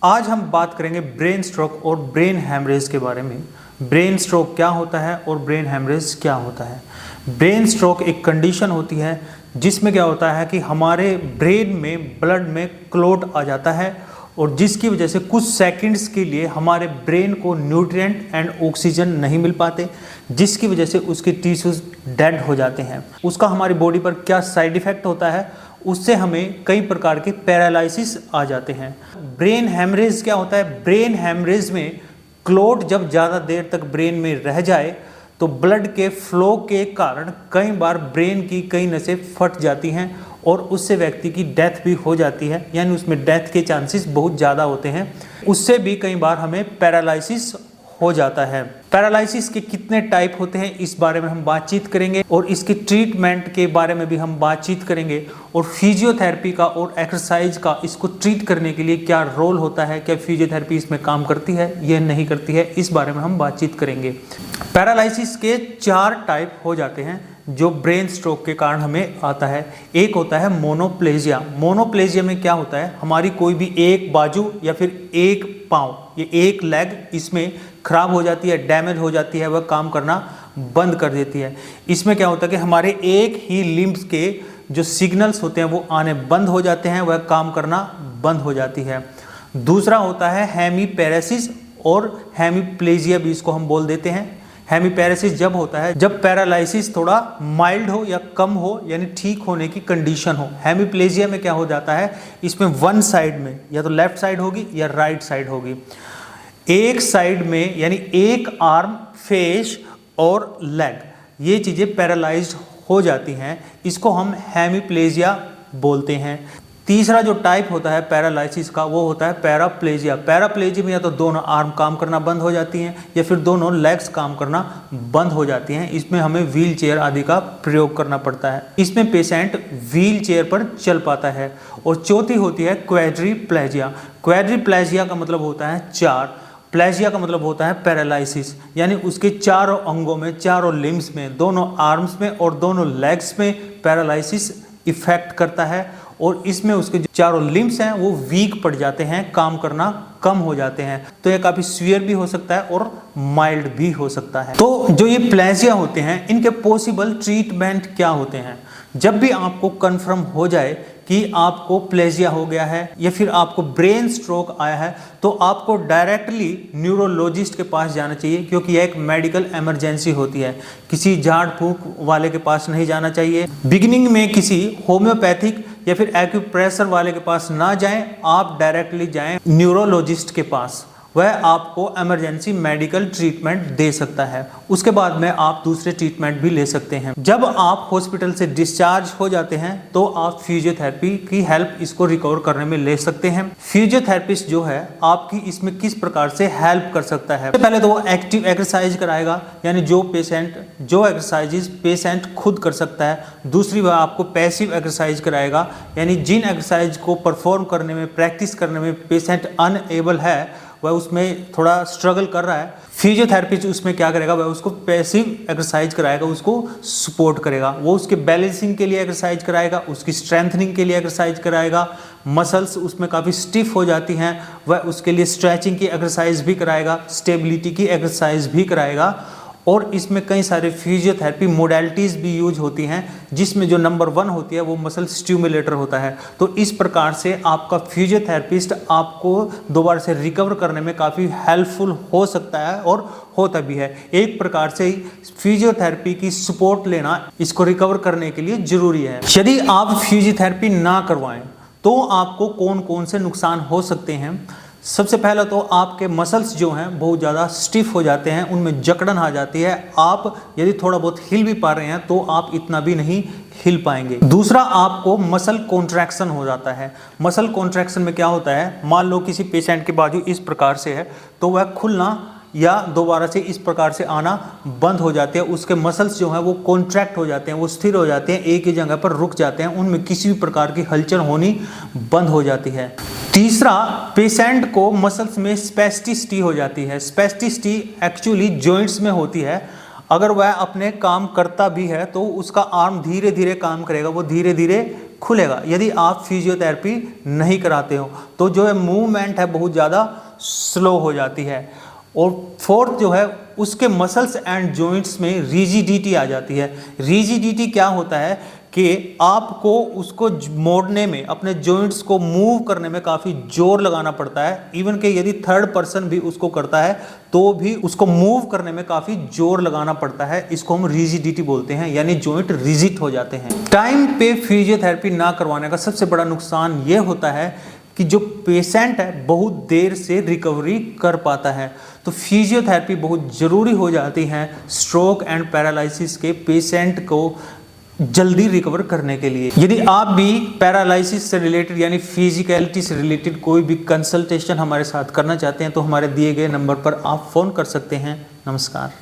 आज हम बात करेंगे ब्रेन स्ट्रोक और ब्रेन हैमरेज के बारे में। ब्रेन स्ट्रोक क्या होता है और ब्रेन हैमरेज क्या होता है। ब्रेन स्ट्रोक एक कंडीशन होती है जिसमें क्या होता है कि हमारे ब्रेन में ब्लड में क्लॉट आ जाता है और जिसकी वजह से कुछ सेकंड्स के लिए हमारे ब्रेन को न्यूट्रिएंट एंड ऑक्सीजन नहीं मिल पाते, जिसकी वजह से उसके टिश्यूज डेड हो जाते हैं। उसका हमारी बॉडी पर क्या साइड इफेक्ट होता है, उससे हमें कई प्रकार के पैरालिसिस आ जाते हैं। ब्रेन हैमरेज क्या होता है। ब्रेन हैमरेज में क्लॉट जब ज़्यादा देर तक ब्रेन में रह जाए तो ब्लड के फ्लो के कारण कई बार ब्रेन की कई नसें फट जाती हैं और उससे व्यक्ति की डेथ भी हो जाती है, यानी उसमें डेथ के चांसेस बहुत ज़्यादा होते हैं। उससे भी कई बार हमें पैरालिसिस हो जाता है। पैरालिसिस के कितने टाइप होते हैं इस बारे में हम बातचीत करेंगे और इसके ट्रीटमेंट के बारे में भी हम बातचीत करेंगे और फिजियोथेरेपी का और एक्सरसाइज का इसको ट्रीट करने के लिए क्या रोल होता है, क्या फिजियोथेरेपी इसमें काम करती है या नहीं करती है, इस बारे में हम बातचीत करेंगे। पैरालिसिस के 4 टाइप हो जाते हैं जो ब्रेन स्ट्रोक के कारण हमें आता है। एक होता है मोनोप्लेजिया। मोनोप्लेजिया में क्या होता है, हमारी कोई भी एक बाजू या फिर एक पाँव, ये एक लेग इसमें खराब हो जाती है, डैमेज हो जाती है, वह काम करना बंद कर देती है। इसमें क्या होता है कि हमारे एक ही लिम्ब्स के जो सिग्नल्स होते हैं वो आने बंद हो जाते हैं, वह काम करना बंद हो जाती है। दूसरा होता है हेमीपैरेसिस और हेमीप्लेजिया भी इसको हम बोल देते हैं। हेमीपैरेसिस जब होता है जब पैरालिसिस थोड़ा माइल्ड हो या कम हो, यानी ठीक होने की कंडीशन हो। हेमीप्लेजिया में क्या हो जाता है, इसमें वन साइड में या तो लेफ्ट साइड होगी या राइट साइड होगी, एक साइड में यानी एक आर्म, फेस और लेग, ये चीज़ें पैरालाइज्ड हो जाती हैं। इसको हम हेमीप्लेजिया बोलते हैं। तीसरा जो टाइप होता है पैरालिसिस का वो होता है पैराप्लेजिया। पैराप्लेजिया में या तो दोनों आर्म काम करना बंद हो जाती हैं या फिर दोनों लेग्स काम करना बंद हो जाती हैं। इसमें हमें व्हील चेयर आदि का प्रयोग करना पड़ता है। इसमें पेशेंट व्हील चेयर पर चल पाता है। और चौथी होती है क्वाड्रिप्लेजिया। क्वाड्रिप्लेजिया का मतलब होता है 4, प्लेजिया का मतलब होता है पैरालिसिस, यानी उसके चारों अंगों में, चारों लिम्स में, दोनों आर्म्स में और दोनों लेग्स में पैरालिसिस इफेक्ट करता है और इसमें उसके जो चारों लिम्स हैं वो वीक पड़ जाते हैं, काम करना कम हो जाते हैं। तो यह काफ़ी सीवियर भी हो सकता है और माइल्ड भी हो सकता है। तो जो ये प्लेजिया होते हैं इनके पॉसिबल ट्रीटमेंट क्या होते हैं। जब भी आपको कंफर्म हो जाए कि आपको प्लेजिया हो गया है या फिर आपको ब्रेन स्ट्रोक आया है तो आपको डायरेक्टली न्यूरोलॉजिस्ट के पास जाना चाहिए, क्योंकि यह एक मेडिकल इमरजेंसी होती है। किसी झाड़ फूंक वाले के पास नहीं जाना चाहिए। बिगिनिंग में किसी होम्योपैथिक या फिर एक्यूप्रेशर वाले के पास ना जाएं, आप डायरेक्टली जाएं न्यूरोलॉजिस्ट के पास, वह आपको इमरजेंसी मेडिकल ट्रीटमेंट दे सकता है। उसके बाद में आप दूसरे ट्रीटमेंट भी ले सकते हैं। जब आप हॉस्पिटल से डिस्चार्ज हो जाते हैं तो आप फिजियोथेरेपी की हेल्प इसको रिकवर करने में ले सकते हैं। फिजियोथेरेपिस्ट जो है आपकी इसमें किस प्रकार से हेल्प कर सकता है। पहले तो वो एक्टिव एक्सरसाइज कराएगा, यानी जो एक्सरसाइजेज पेशेंट खुद कर सकता है। दूसरी वह आपको पैसिव एक्सरसाइज कराएगा, यानी जिन एक्सरसाइज को परफॉर्म करने में, प्रैक्टिस करने में पेशेंट अनएबल है, वह उसमें थोड़ा स्ट्रगल कर रहा है, फिजियोथेरेपिस्ट उसमें क्या करेगा, वह उसको पैसिव एक्सरसाइज कराएगा, उसको सपोर्ट करेगा। वो उसके बैलेंसिंग के लिए एक्सरसाइज कराएगा, उसकी स्ट्रेंथनिंग के लिए एक्सरसाइज कराएगा। मसल्स उसमें काफ़ी स्टिफ हो जाती हैं, वह उसके लिए स्ट्रेचिंग की एक्सरसाइज भी कराएगा, स्टेबिलिटी की एक्सरसाइज भी कराएगा। और इसमें कई सारे फिजियोथेरेपी मोडेलिटीज़ भी यूज होती हैं, जिसमें जो नंबर 1 होती है वो मसल स्टिमुलेटर होता है। तो इस प्रकार से आपका फिजियोथेरेपिस्ट आपको दोबारा से रिकवर करने में काफ़ी हेल्पफुल हो सकता है और होता भी है। एक प्रकार से फिजियोथेरेपी की सपोर्ट लेना इसको रिकवर करने के लिए ज़रूरी है। यदि आप फिजियोथेरेपी ना करवाएं तो आपको कौन कौन से नुकसान हो सकते हैं। सबसे पहला तो आपके मसल्स जो हैं बहुत ज़्यादा स्टिफ हो जाते हैं, उनमें जकड़न आ जाती है। आप यदि थोड़ा बहुत हिल भी पा रहे हैं तो आप इतना भी नहीं हिल पाएंगे। दूसरा, आपको मसल कॉन्ट्रैक्शन हो जाता है। मसल कॉन्ट्रैक्शन में क्या होता है, मान लो किसी पेशेंट की बाजू इस प्रकार से है तो वह खुलना या दोबारा से इस प्रकार से आना बंद हो जाते हैं। उसके मसल्स जो हैं वो कॉन्ट्रैक्ट हो जाते हैं, वो स्थिर हो जाते हैं, एक ही जगह पर रुक जाते हैं, उनमें किसी भी प्रकार की हलचल होनी बंद हो जाती है। तीसरा, पेशेंट को मसल्स में स्पेस्टिसिटी हो जाती है। स्पेस्टिसिटी एक्चुअली जॉइंट्स में होती है। अगर वह अपने काम करता भी है तो उसका आर्म धीरे धीरे काम करेगा, वो धीरे धीरे खुलेगा यदि आप फिजियोथेरेपी नहीं कराते हो। तो जो है मूवमेंट है बहुत ज़्यादा स्लो हो जाती है। और फोर्थ जो है उसके मसल्स एंड जॉइंट्स में रिजिडिटी आ जाती है। रिजिडिटी क्या होता है कि आपको उसको मोड़ने में, अपने जॉइंट्स को मूव करने में काफ़ी जोर लगाना पड़ता है। इवन कि यदि थर्ड पर्सन भी उसको करता है तो भी उसको मूव करने में काफ़ी जोर लगाना पड़ता है। इसको हम रिजिडिटी बोलते हैं, यानी जॉइंट रिजिड हो जाते हैं। टाइम पे फिजियोथेरेपी ना करवाने का सबसे बड़ा नुकसान ये होता है कि जो पेशेंट है बहुत देर से रिकवरी कर पाता है। तो फिजियोथेरेपी बहुत ज़रूरी हो जाती है स्ट्रोक एंड पैरालिसिस के पेशेंट को जल्दी रिकवर करने के लिए। यदि आप भी पैरालिसिस से रिलेटेड यानी फिजिकलिटी से रिलेटेड कोई भी कंसल्टेशन हमारे साथ करना चाहते हैं तो हमारे दिए गए नंबर पर आप फ़ोन कर सकते हैं। नमस्कार।